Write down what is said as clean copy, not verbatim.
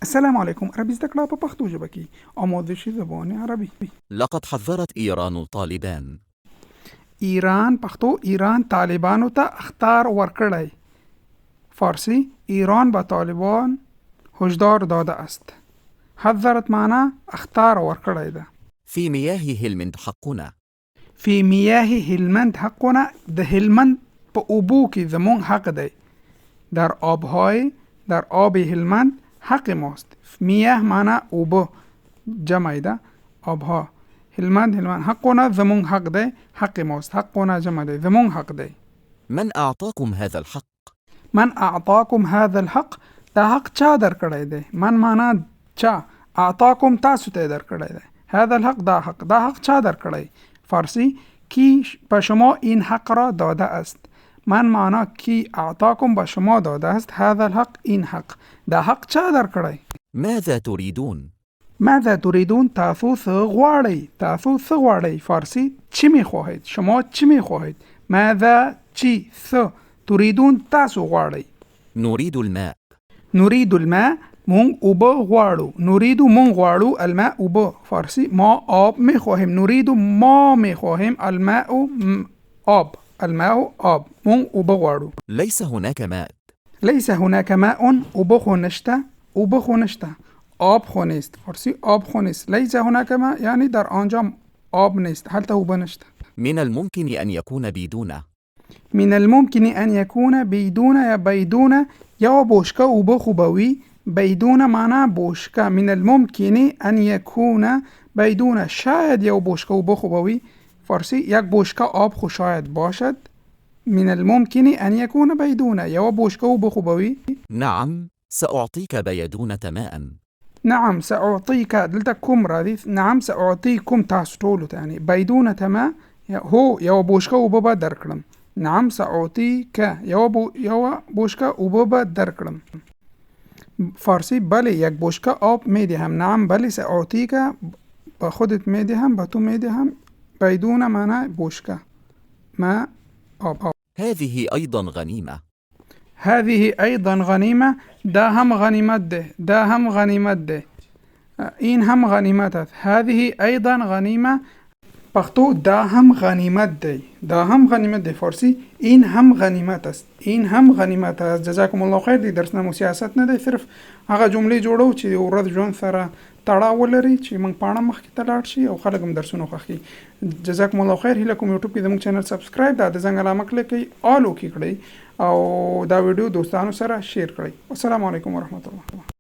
السلام علیکم. عربي زده کړه په پښتو ژبه کې آموزشي زبان عربي. لقد حذرت إيران طالبان. ایران پښتو ایران طالبانو ته اخطار ورکړی. فارسی ایران به طالبان هشدار داده است. حذرت معنا اخطار ورکړی ده. في مياه هلمند حقنا. فی میاه هلمند حقنا، د هلمند په اوبو کې زمون حق دی. در آب هلمند حق ماست. میاه معنا اوبو جمع ده، آبها. هلمند حقنا زمون حق دی، حق ماست. حقنا جمع دی، زمون حق دی. من أعطاكم هذا الحق؟ من اعطاکم هذا الحق، دا حق چا در کړی دی؟ من معنا چا، اعطاکم تاسو ته در کړی دی. هذا الحق دا حق چا در کړی؟ فارسی کی به شما این حق را داده است. من معنا کی اعطاکم به شما داده است. هذا الحق این حق، دا حق چا در کړی؟ ماذا تريدون؟ ماذا تريدون؟ تاسو څه غواړئ؟ تاسو څه غواړئ؟ فارسی چی می خواهید؟ شما چی می خواهید؟ ماذا چی څه تريدون تاسو غواړئ؟ نريد الماء. نريد الماء مون اوبه غواړو. نريد مون غواړو، الماء اوبه. فارسی ما آب می خواهیم. نريد ما می خواهیم، الماء آب. الماء آب، مون اوبه غواړو. ليس هناك ماء. ليس هناك ماء، اوبه خو نشته. اوبه خو نشته، آب خو نیست. فارسی آب خو نیست. ليس هناك ماء یعنی در آنجا آب نیست، هلته اوبه نشته. من الممكن أن يكون بدون. من الممكن أن يكون بدون یا بدون یا بوشکه اوبه خوبوی. بدون معنا بوشکه. من الممکن ان یکون بدون، شاید یا بوشکه اوبه خوبوی. فارسی یک بوشکه آب خو شاید باشد. من الممکن ان یکون بدون یا بوشکه اوبه خوبوی. نعم سأعطيك بيدونة ماء. نعم سأعطيك دلتا كم راضي. نعم سأعطيكم تاسو ټولو ته یعنی بدون ما هو یا بوشکه اوبه به درکړم. نعم سأعطيك یا بوشکه اوبه به درکړم. فارسی بله یک بشکه آب میدهم. نعم بله سأعطيك با خودت میدهم، با تو میدهم. بدون معنی بشکه ما آب. هذه أيضا غنيمة. هذه أيضا غنیمه، دا هم غنیمت ده. دا هم غنیمت ده. این هم غنیمت است. هذه أيضا غنیمه پښتو دا هم غنیمت دی. دا هم غنیمت دی. فارسی این هم غنیمت است. این هم غنیمت است. جزاکم الله خیر. دی درس نه سیاست نه دی، صرف هغه جملې جوړو چې ورځ ژوند سره تړاو ولري، چې موږ پاڼه مخکې ته لاړ شي او خلک هم درسونه خوښي. جزاکم الله خیر. هیله کوم یوټیوب کې زموږ چینل سبسکرایب دا د زنګ علامه کلیک کړئ، آل وکړئ او دا ویډیو دوستانو سره شیر کړئ. السلام علیکم ورحمت الله.